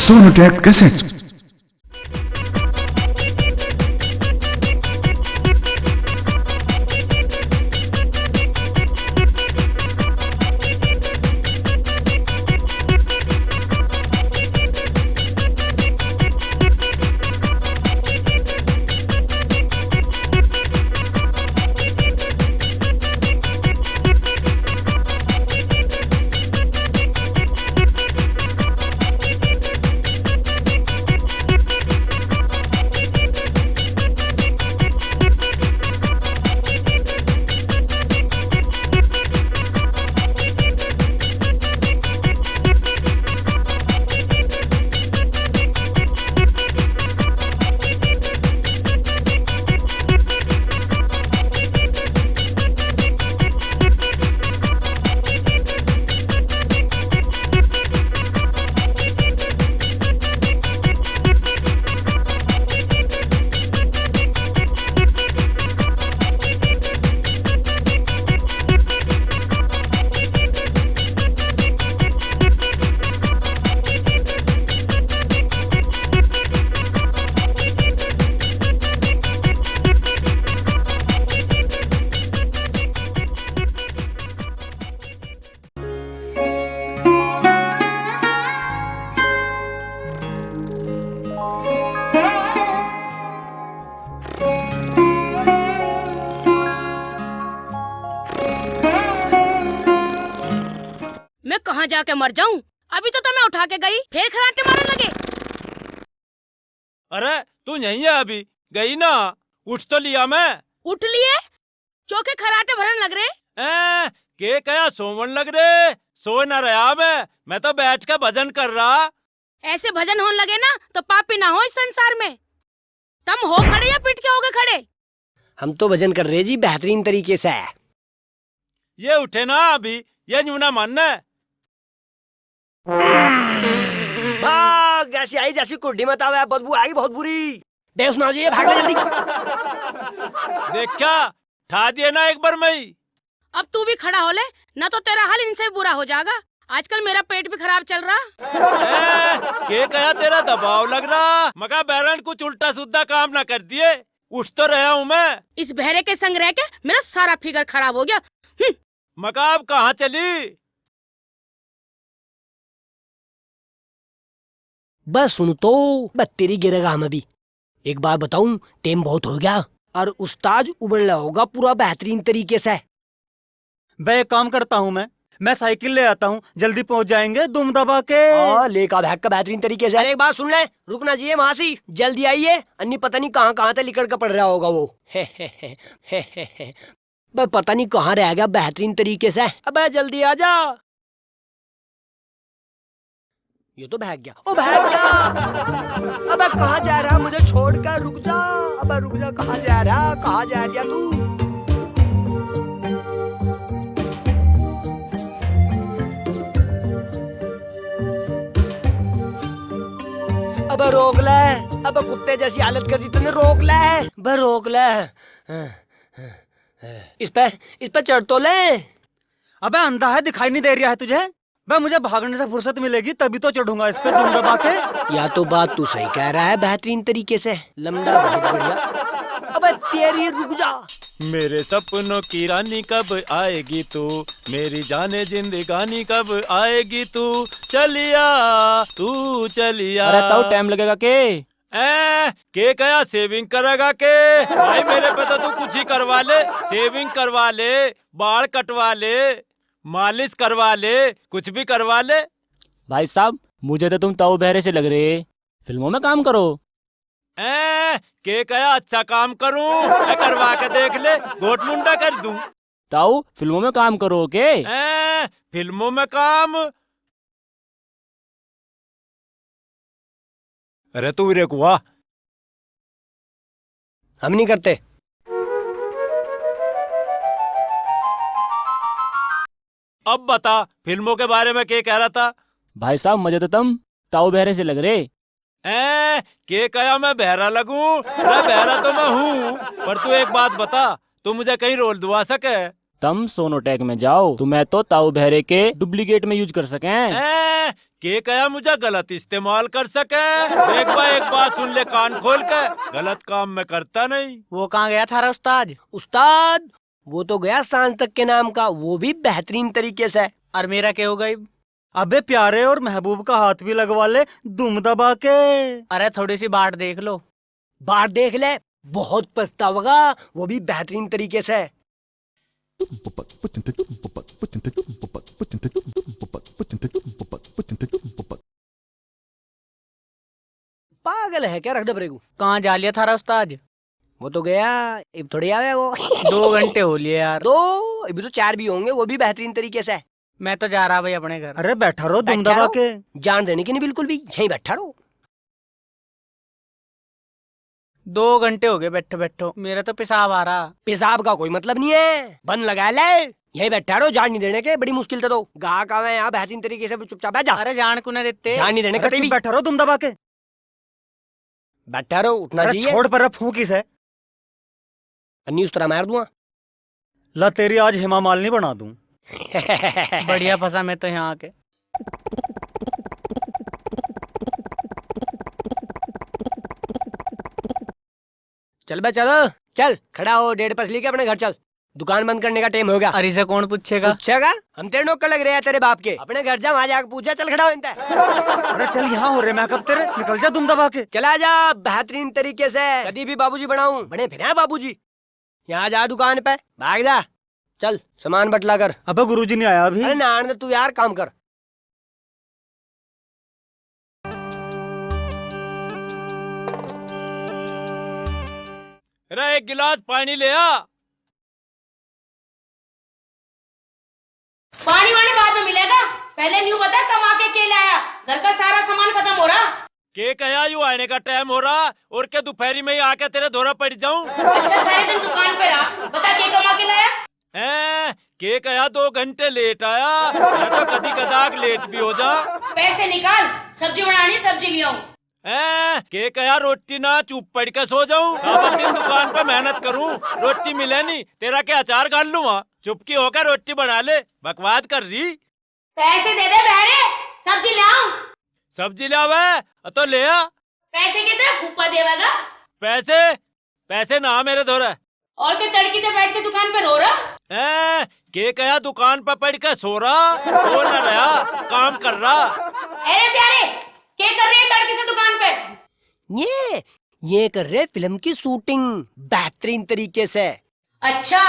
Sonotech cassettes. मैं कहाँ जाके मर जाऊं? अभी तो मैं उठा के गई, फिर खराटे मारने लगे। अरे तू यहीं है अभी? गई ना? उठ तो लिया मैं। उठ लिए? चौके खराटे भरने लग रहे। के कया सोवन लग रहे? सो न रहा मैं तो बैठ के भजन कर रहा। ऐसे भजन होने लगे ना तो पापी ना हो इस संसार में। तुम हो खड़े या पीट के होगे खड़े? हम तो भजन कर रहे जी बेहतरीन तरीके से। ये उठे ना अभी, ये यूं ना मानना। भाग, ऐसी आई जैसी कुर्डी मत आवे, बदबू आएगी बहुत बुरी। बेहोश ना हो जाइए, भागना जल्दी। देख क्या ठा दिया ना एक बार मैं। अब तू भी खड़ा हो ले, ना तो तेरा हाल इनसे भी बुरा हो जाएगा। आजकल मेरा पेट भी खराब चल रहा। के कया तेरा दबाव लग रहा? मगा बैरन कुछ उल्टा सुद्धा काम ना कर दिए। उठ तो रहा हूँ मैं। इस बहरे के संग रह के मेरा सारा फिगर खराब हो गया। मगा अब कहाँ चली? बस सुन तो, बस तेरी गिरेगा हम अभी। एक बार बताऊं, टेम बहुत हो गया और उस्ताद उबलना होगा पूरा बेहतरीन तरीके से। बे एक काम करता हूँ मैं साइकिल ले आता हूँ, जल्दी पहुँच जाएंगे दुम दबा के। लेका भाग का बेहतरीन तरीके से। अरे एक बात सुन ले, रुकना चाहिए महासी, जल्दी आइए। अन्नी पता नहीं कहाँ से लिकड़ कर पड़ रहा होगा वो। बस पता नहीं कहाँ रह गया बेहतरीन तरीके से। अबे जल्दी आ जा। ये तो भाग गया। ओ भाग गया। अबे कहाँ जा रहा? मुझे छोड़कर रुक जा। अबे रुक जा, कहाँ जा रहा? कहाँ जा लिया तू? अबे रोक ले। अबे कुत्ते जैसी हालत कर दी तूने, रोक ले। अबे रोक ले। इस पे चढ़ तो ले। अबे अंधा है, दिखाई नहीं दे रहा है तुझे? बे मुझे भागने से फुर्सत मिलेगी तभी तो चढ़ूंगा इस पे दुम दबा के। या तो बात तू सही कह रहा है बेहतरीन तरीके से। लमड़ा बहुत बढ़िया। अबे तेरी रुक जा। मेरे सपनों की रानी कब आएगी तू? मेरी जाने जिंदगानी कब आएगी तू? चलिया तू चलिया। अरे ताऊ टाइम लगेगा के कया सेविंग करेगा के? भाई मेरे पे तो तू कुछ ही करवा ले। सेविंग करवा ले, बाल कटवा ले, मालिश करवा ले, कुछ भी करवा ले। भाई साहब मुझे तो तुम ताऊ बहरे से लग रहे, फिल्मों में काम करो। के कया अच्छा काम करूं? करवा के देख ले, गोट मुंडा कर दूं। ताऊ फिल्मों में काम करो के? फिल्मों में काम? अरे तू रे कुआ, हम नहीं करते। अब बता फिल्मों के बारे में क्या कह रहा था? भाई साहब मुझे तो तुम ताऊ बहरे से लग रहे। के कया मैं बहरा लगूं? अरे बहरा तो मैं हूँ, पर तू एक बात बता, तू मुझे कहीं रोल दुआ सके? तुम सोनोटेक में जाओ, तुम्हें तो ताऊ बहरे के डुप्लीकेट में यूज कर सके। के कया मुझे गलत इस्तेमाल कर सके। एक बात सुन ले कान खोल के, गलत काम मैं करता नहीं। वो कहाँ गया थारा उस्ताद? उस्ताद वो तो गया सांझ तक के नाम का, वो भी बेहतरीन तरीके से। और मेरा क्या हो गई? अबे प्यारे और महबूब का हाथ भी लगवा ले दुम दबा के। अरे थोड़ी सी बाट देख लो। बाट देख ले, बहुत पछतावेगा, वो भी बेहतरीन तरीके से। पागल है क्या? रख दे ब्रेक। कहाँ जा लिया थारा उस्ताद? वो तो गया, अब थोड़ी आवे वो। 2 घंटे हो लिए यार। 2 अभी तो 4 भी होंगे, वो भी बेहतरीन तरीके से। मैं तो जा रहा भाई अपने घर। अरे बैठा रहो दुम दबा के। जान देने की नहीं बिल्कुल भी, यहीं बैठा रहो। 2 घंटे हो गए बैठे बैठो, मेरा तो पेशाब आ रहा। पेशाब का कोई मतलब नहीं है, बंद लगा ले, यहीं बैठा रहो। जान नहीं देने के, बड़ी मुश्किल से। तो गाहक आवे यहाँ बेहतरीन तरीके से, चुपचाप बैठ जा। अरे जान को ना देते, जान नहीं देने अरे चुप बैठा रहो दुम दबा के। बैठा रहो, उठना अरे चाहिए। छोड़ पर फूकी से अन्नी उस तरह मार दूंगा। ला तेरी आज हेमा मालिनी बना दूं। बढ़िया फंसा मैं तो यहाँ आके। चल बे चलो, चल खड़ा हो, 1.5 पसली के अपने घर चल। दुकान बंद करने का टाइम हो गया। अरे से कौन पूछेगा? पूछेगा? हम तेरे नौकर लग रहे हैं तेरे बाप के। अपने घर जा, वहाँ जाकर पूछा। चल खड़ा हो इनते। अरे चल यहाँ हो रहे मैं कब तेरे, निकल जा दुम दबा के। चला जा बेहतरीन तरीके से। कभी भी बाबूजी बनाऊं, बने फिर हैं बाबूजी। यहाँ जा दुकान पे, भाग जा। चल सामान बटला कर। अबे गुरुजी नहीं आया अभी। अरे नान तू यार काम कर। अरे 1 गिलास पानी ले आ। पानी वानी बाद में मिलेगा, पहले न्यू बता कमा के लाया। घर का सारा सामान खत्म हो रहा। के कया यू आने का टाइम हो रहा, और क्या दोपहरी में ही आके तेरे धोरा पड़ जाऊं। अच्छा सारे दिन दुकान पे रहा, बता के कमा के लाया। के कया 2 घंटे लेट आया, मैं तो कदी कदाक लेट भी हो जा। पैसे निकाल, सब्जी बनानी, सब्जी ले आऊं। के कया रोटी ना चुप पड़ के सो जाऊं। सारा दिन दुकान पे मेहनत करूं, रोटी मिले नहीं, तेरा क्या अचार गाल लूं। वहाँ चुपकी होकर रोटी बना ले, बकवाद कर रही। पैसे दे दे बहरे, सब्जी ले आऊं। सब्जी ले आवे तो ले आ। पैसे के तेरा फूफा देवेगा। पैसे ना मेरे धोरा। और के तड़की से बैठ के दुकान पे रो रहा। के कया दुकान पे पड़ के सो रहा, सो न रहा, काम कर रहा। अरे प्यारे, क्या कर रही है तड़की से दुकान पे? ये कर रहे फिल्म की शूटिंग बेहतरीन तरीके से। अच्छा,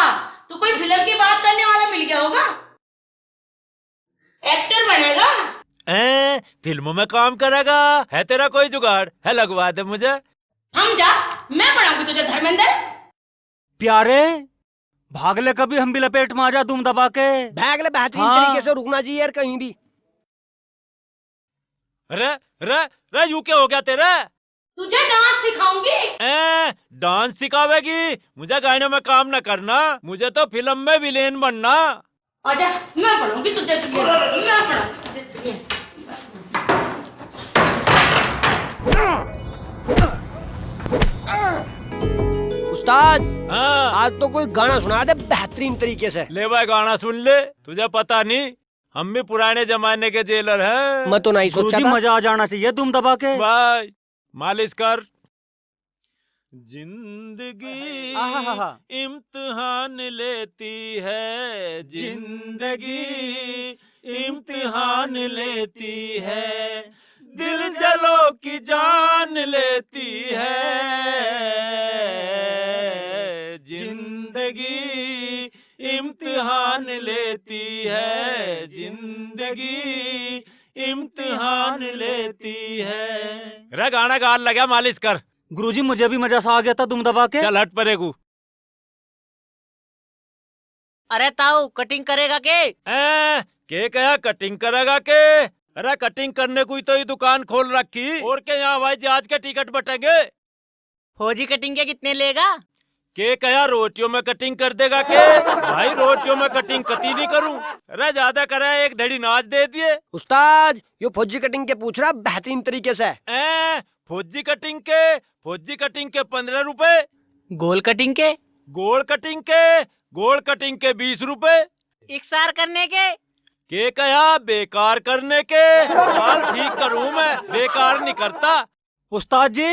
तू कोई फिल्म की बात करने वाला मिल गया होगा, एक्टर बनेगा। फिल्मों में काम करेगा, है तेरा कोई जुगाड़ है? लगवा दे मुझे। हम जा, मैं पढ़ाऊंगी तुझे धर्मेंद्र। प्यारे भाग ले, कभी हम भी लपेट में आ जा दुम दबा के। भाग ले बेहतरीन तरीके से, रुकना चाहिए यार कहीं भी। रे यू क्या हो गया तेरे? तुझे डांस सिखाऊंगी। डांस सिखावेगी? मुझे गाने में काम न करना, मुझे तो फिल्म में विलेन बनना। आजा, मैं पढ़ाऊंगी तुझे, मैं पढ़ाऊंगी तुझे। उस्ताद हाँ, आज तो कोई गाना सुना दे बेहतरीन तरीके से। ले भाई गाना सुन ले। तुझे पता नहीं, हम भी पुराने जमाने के जेलर हैं। मैं तो नहीं सोचा गुरुजी था। मजा आ जाना चाहिए दुम दबा के। भाई मालिश कर। जिंदगी आहा। इम्तिहान लेती है, जिंदगी इम्तिहान लेती है, दिल जलो की जान लेती है। जिंदगी इम्तिहान लेती है, जिंदगी इम्तिहान लेती है। रे गाना गा लगा, मालिश कर। गुरुजी मुझे भी मजा सा आ गया था दुम दबा के। चल हट परेगू। अरे ताऊ कटिंग करेगा के कया कटिंग करेगा के? अरे कटिंग करने को ही तो ये दुकान खोल रखी, और के यहाँ हवाई जहाज के टिकट बटेंगे। फौजी कटिंग के कितने लेगा? के कया रोटियों में कटिंग कर देगा के? भाई रोटियों में कटिंग कती नहीं करूं। अरे ज्यादा करे 1 धड़ी नाच दे दिए। उस्ताद यो फौजी कटिंग के पूछ रहा बेहतरीन तरीके से। फौजी कटिंग के 15 रुपए। गोल कटिंग के? गोल कटिंग के गोल कटिंग के 20 रुपए। इकसार करने के कहा बेकार करने के। बाल ठीक करूं मैं, बेकार नहीं करता। उस्ताद जी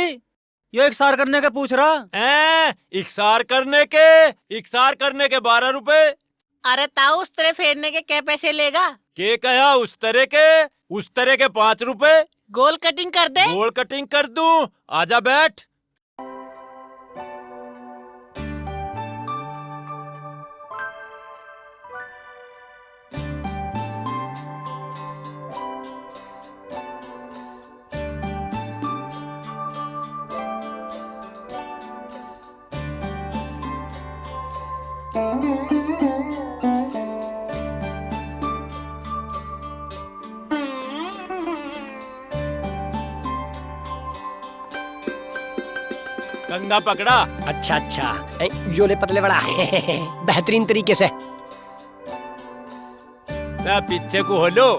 ये इकसार करने के पूछ रहा। इकसार करने के 12 रुपए। अरे ताऊ उस तरह फेरने के क्या पैसे लेगा? कहा उस तरह के 5 रुपए। गोल कटिंग कर दे। गोल कटिंग कर दूं, आजा बैठ। कंगा पकड़ा। अच्छा अच्छा योले पतले बड़ा बेहतरीन तरीके से। पीछे को होलो।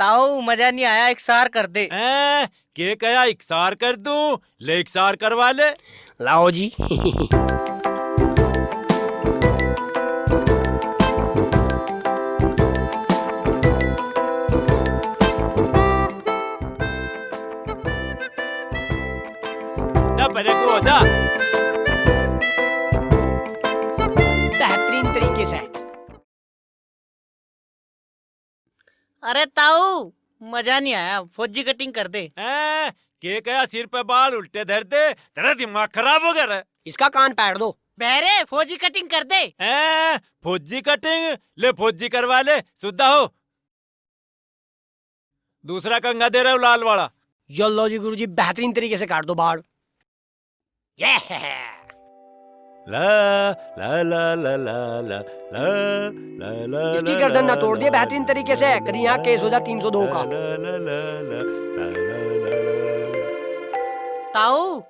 ताऊ मजा नहीं आया, इकसार कर दे। के कहा इकसार कर दूं, ले इकसार करवा ले। लाओ जी। ना परे को हो जा। बेहतरीन तरीके से। अरे ताऊ मजा नहीं आया, फौजी कटिंग कर दे। के कहा सिर पे बाल उल्टे धर दे, तेरा दिमाग खराब हो गया। इसका कान पैर दो। बहरे फौजी कटिंग कर दे। फौजी कटिंग ले, फौजी करवा ले, सुद्धा हो। दूसरा कंगा दे रहे हो लाल वाला। लो जी गुरुजी, बेहतरीन तरीके से काट दो बाल। ये ला ला ला ला ला ला ला ला ला। इसकी गर्दन ना तोड़ दिए बेहतरीन तरीके से, कहीं यहाँ केस हो जा 302 का। ताऊ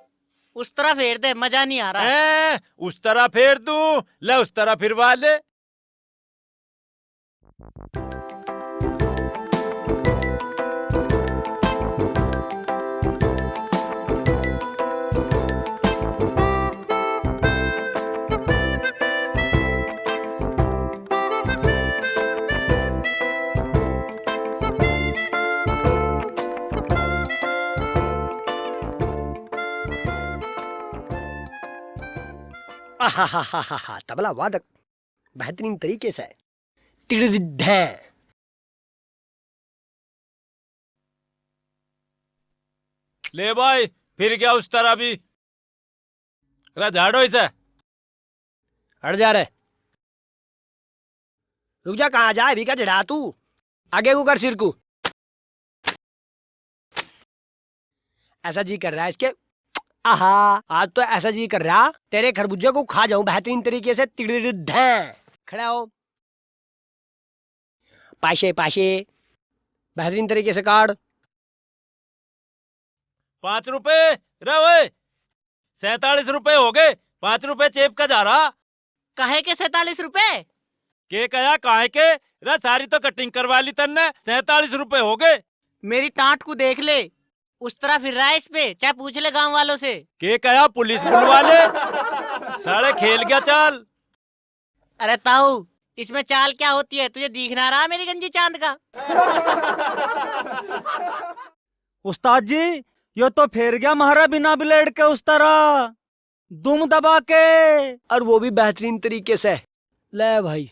उस तरह फेर दे, मजा नहीं आ रहा। उस तरह फेर दूं, ले उस तरह फिरवा ले। तबला वादक बेहतरीन तरीके से। तिड़िद्ध ले भाई, फिर गया उस तरह भी। झाड़ो इसे। हट जा रे, रुक जा, कहाँ जा अभी का चढ़ा तू, आगे को कर सिर को। ऐसा जी कर रहा है इसके। आहा आज तो ऐसा जी कर रहा तेरे खरबूजे को खा जाऊं बेहतरीन तरीके से। तिड़िद्ध खड़ा हो, पाशे पाशे बेहतरीन तरीके से काट। 5 रुपए रहे, 47 रुपए हो गए। 5 रुपए चेप का जा रहा। काहे के 47 रुपए? के कहा काहे के रा, सारी तो कटिंग करवा ली तन्ने, 47 रुपए हो गए। मेरी टांट को देख ले, उस तरह फिर रहा है इस पे, चाहे पूछ ले गांव वालों से। के कहा पुलिस बुलवा ले, साढ़े खेल गया चाल। अरे ताऊ इसमें चाल क्या होती है, तुझे दिख ना रहा मेरी गंजी चांद का? उस्ताद जी यो तो फेर गया महारा बिना ब्लेड के उस तरह, दुम दबा के, और वो भी बेहतरीन तरीके से। ले भाई